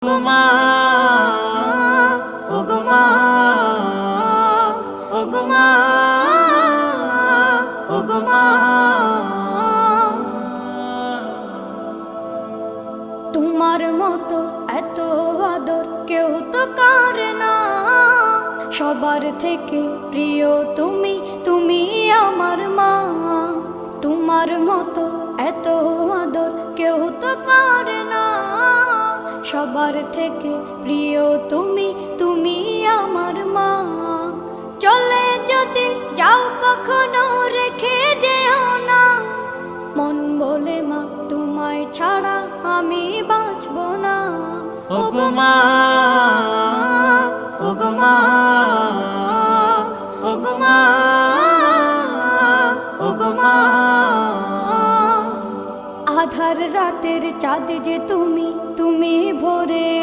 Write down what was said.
ওগো মা, ওগো মা, ওগো মা। তোমার মতো এত আদর কেউ তো করে না, সবার থেকে প্রিয় তুমি, তুমি আমার মা। তোমার মতো এত আদর কেউ তো করে না, সবার থেকে প্রিয় তুমি, তুমি আমার মা। চলে যদি যাও কখনো রেখে যেও না, মন বলে মা তোমায় ছাড়া আমি বাঁচব না। ওগো মা, ওগো মা, ওগো মা, ওগো মা। আধার রাতের চাঁদ যে তুমি, তুমি ভোর